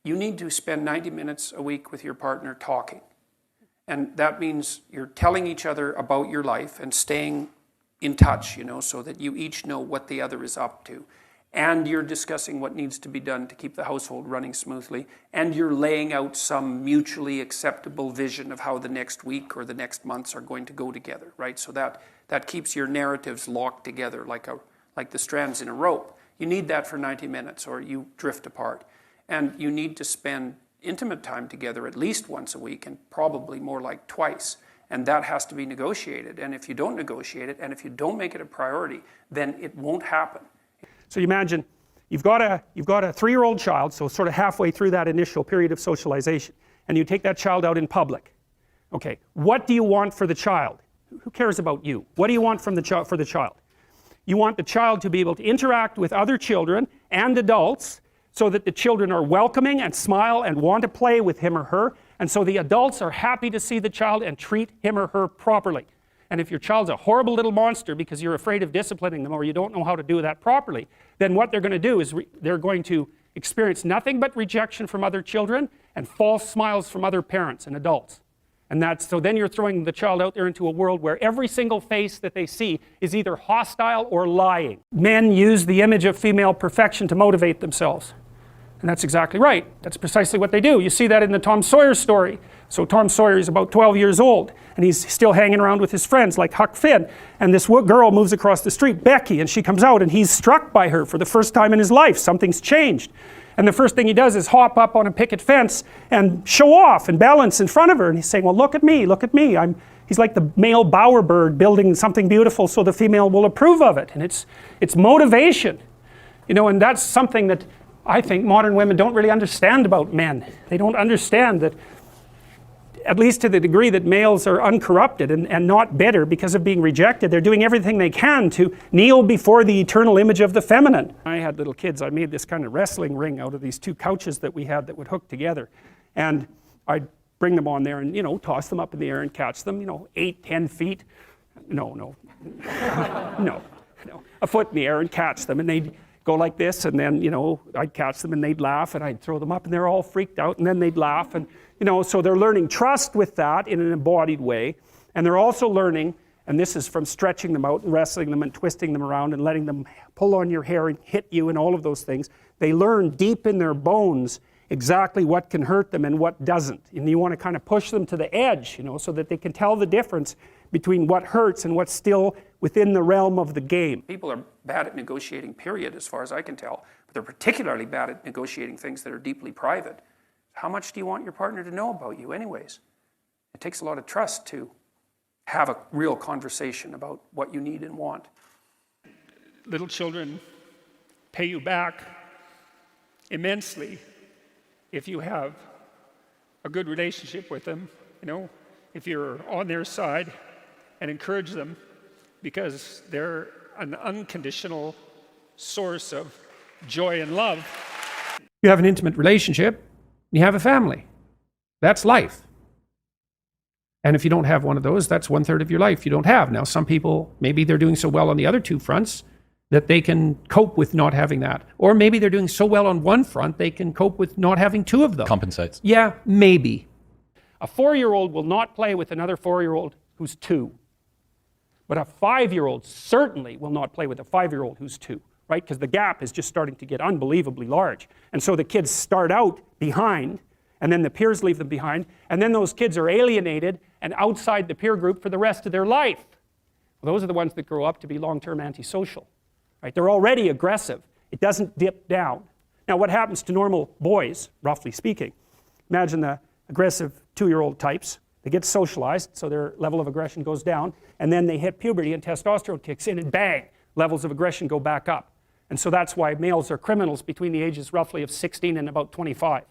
you need to spend 90 minutes a week with your partner talking. And that means you're telling each other about your life and staying in touch, so that you each know what the other is up to. And you're discussing what needs to be done to keep the household running smoothly. And you're laying out some mutually acceptable vision of how the next week or the next months are going to go together, right? So that keeps your narratives locked together like the strands in a rope. You need that for 90 minutes or you drift apart. And you need to spend intimate time together at least once a week and probably more like twice. And that has to be negotiated. And if you don't negotiate it and if you don't make it a priority, then it won't happen. So you imagine you've got a 3-year-old child, so sort of halfway through that initial period of socialization, and you take that child out in public. Okay, what do you want for the child? Who cares about you? What do you want from for the child? You want the child to be able to interact with other children and adults so that the children are welcoming and smile and want to play with him or her, and so the adults are happy to see the child and treat him or her properly. And if your child's a horrible little monster because you're afraid of disciplining them or you don't know how to do that properly, then what they're going to do is they're going to experience nothing but rejection from other children and false smiles from other parents and adults. And so then you're throwing the child out there into a world where every single face that they see is either hostile or lying. Men use the image of female perfection to motivate themselves. And that's exactly right. That's precisely what they do. You see that in the Tom Sawyer story. So Tom Sawyer is about 12 years old, and he's still hanging around with his friends like Huck Finn. And this girl moves across the street, Becky, and she comes out, and he's struck by her for the first time in his life. Something's changed. And the first thing he does is hop up on a picket fence and show off and balance in front of her. And he's saying, well, look at me, look at me. He's like the male bowerbird building something beautiful so the female will approve of it. And it's motivation. And that's something that I think modern women don't really understand about men. They don't understand that, at least to the degree that males are uncorrupted and not bitter because of being rejected, they're doing everything they can to kneel before the eternal image of the feminine. I had little kids, I made this kind of wrestling ring out of these 2 couches that we had that would hook together. And I'd bring them on there and, toss them up in the air and catch them, 8, 10 feet. No. A foot in the air and catch them, and they'd go like this, and then, I'd catch them and they'd laugh, and I'd throw them up and they're all freaked out, and then they'd laugh, and so they're learning trust with that in an embodied way, and they're also learning, and this is from stretching them out and wrestling them and twisting them around and letting them pull on your hair and hit you and all of those things. They learn deep in their bones exactly what can hurt them and what doesn't, and you want to kind of push them to the edge, so that they can tell the difference between what hurts and what's still within the realm of the game. People are bad at negotiating, period, as far as I can tell, but they're particularly bad at negotiating things that are deeply private. How much do you want your partner to know about you anyways? It takes a lot of trust to have a real conversation about what you need and want. Little children pay you back immensely if you have a good relationship with them, if you're on their side and encourage them, because they're an unconditional source of joy and love. You have an intimate relationship, you have a family. That's life. And if you don't have one of those, that's 1/3 of your life you don't have. Now, some people, maybe they're doing so well on the other 2 fronts that they can cope with not having that. Or maybe they're doing so well on one front, they can cope with not having 2 of them. Compensates. Yeah, maybe. A 4-year-old will not play with another 4-year-old who's 2. But a 5-year-old certainly will not play with a 5-year-old who's 2, right? Because the gap is just starting to get unbelievably large. And so the kids start out behind, and then the peers leave them behind, and then those kids are alienated and outside the peer group for the rest of their life. Well, those are the ones that grow up to be long-term antisocial, right? They're already aggressive. It doesn't dip down. Now, what happens to normal boys, roughly speaking? Imagine the aggressive 2-year-old types. They get socialized, so their level of aggression goes down, and then they hit puberty and testosterone kicks in, and bang, levels of aggression go back up. And so that's why males are criminals between the ages roughly of 16 and about 25.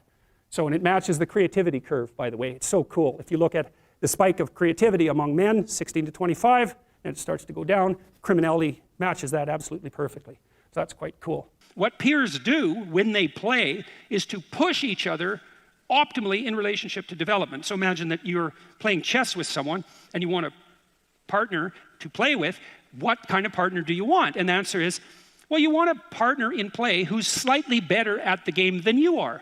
So, and it matches the creativity curve, by the way. It's so cool. If you look at the spike of creativity among men, 16 to 25, and it starts to go down, criminality matches that absolutely perfectly. So that's quite cool. What peers do when they play is to push each other optimally in relationship to development. So imagine that you're playing chess with someone and you want a partner to play with. What kind of partner do you want? And the answer is, well, you want a partner in play who's slightly better at the game than you are.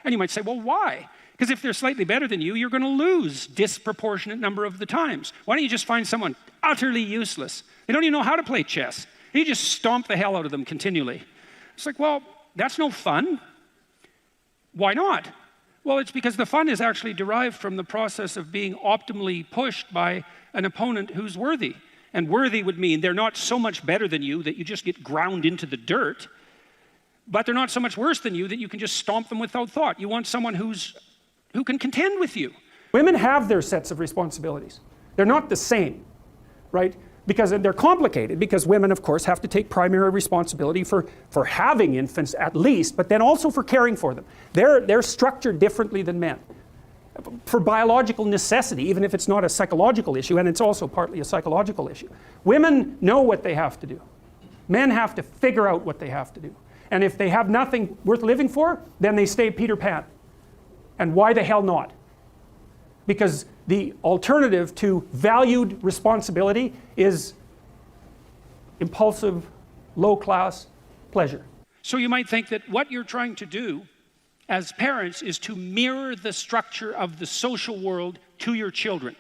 And you might say, well, why? Because if they're slightly better than you, you're going to lose disproportionate number of the times. Why don't you just find someone utterly useless? They don't even know how to play chess. You just stomp the hell out of them continually. It's like, well, that's no fun. Why not? Well, it's because the fun is actually derived from the process of being optimally pushed by an opponent who's worthy. And worthy would mean they're not so much better than you that you just get ground into the dirt, but they're not so much worse than you that you can just stomp them without thought. You want someone who can contend with you. Women have their sets of responsibilities. They're not the same, right? Because they're complicated, because women, of course, have to take primary responsibility for having infants at least, but then also for caring for them. They're structured differently than men. For biological necessity, even if it's not a psychological issue, and it's also partly a psychological issue. Women know what they have to do. Men have to figure out what they have to do. And if they have nothing worth living for, then they stay Peter Pan. And why the hell not? Because the alternative to valued responsibility is impulsive, low-class pleasure. So you might think that what you're trying to do as parents is to mirror the structure of the social world to your children.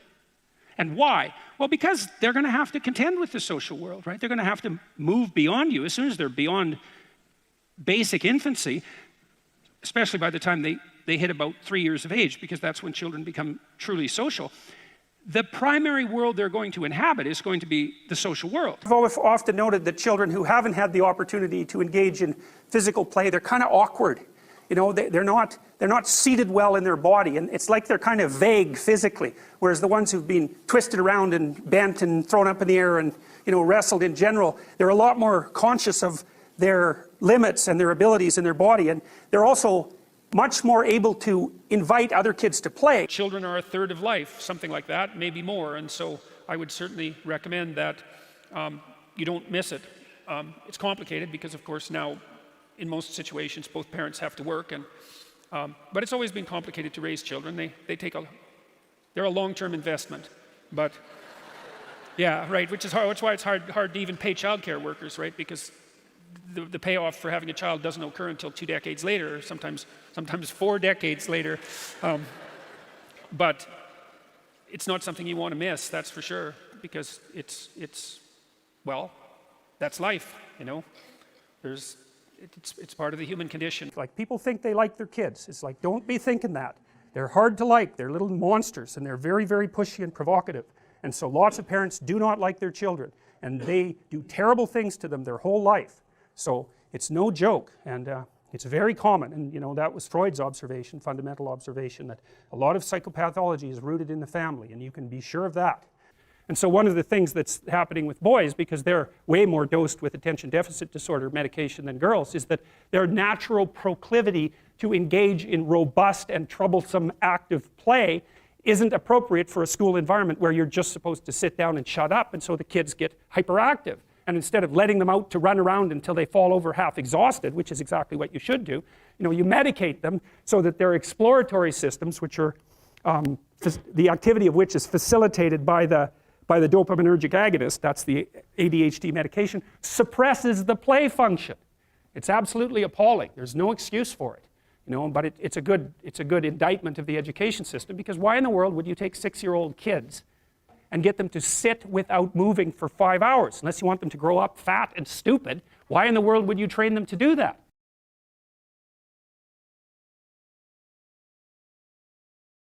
And why? Well, because they're going to have to contend with the social world, right? They're going to have to move beyond you as soon as they're beyond basic infancy, especially by the time they hit about 3 years of age, because that's when children become truly social. The primary world they're going to inhabit is going to be the social world. I've often noted that children who haven't had the opportunity to engage in physical play, they're kind of awkward. You know, they're not seated well in their body, and it's like they're kind of vague physically, whereas the ones who've been twisted around and bent and thrown up in the air and, you know, wrestled in general, they're a lot more conscious of their limits and their abilities in their body, and they're also much more able to invite other kids to play. Children are a third of life, something like that, maybe more, and so I would certainly recommend that you don't miss it. It's complicated because, of course, now in most situations both parents have to work, and but it's always been complicated to raise children. They're a long-term investment, but yeah, right, which is hard. That's why it's hard to even pay childcare workers, right? Because the payoff for having a child doesn't occur until 2 decades later, or sometimes 4 decades later. But it's not something you want to miss, that's for sure, because it's well, that's life, you know. It's part of the human condition. Like, people think they like their kids. It's like, don't be thinking that. They're hard to like. They're little monsters, and they're very, very pushy and provocative. And so lots of parents do not like their children, and they do terrible things to them their whole life. So it's no joke, and it's very common. And, you know, that was Freud's observation, fundamental observation, that a lot of psychopathology is rooted in the family, and you can be sure of that. And so one of the things that's happening with boys, because they're way more dosed with attention deficit disorder medication than girls, is that their natural proclivity to engage in robust and troublesome active play isn't appropriate for a school environment where you're just supposed to sit down and shut up, and so the kids get hyperactive. And instead of letting them out to run around until they fall over half exhausted, which is exactly what you should do, you know, you medicate them so that their exploratory systems, which are the activity of which is facilitated by the dopaminergic agonist, that's the ADHD medication, suppresses the play function. It's absolutely appalling. There's no excuse for it, you know. But it's a good indictment of the education system, because why in the world would you take 6-year-old kids and get them to sit without moving for 5 hours? Unless you want them to grow up fat and stupid, why in the world would you train them to do that?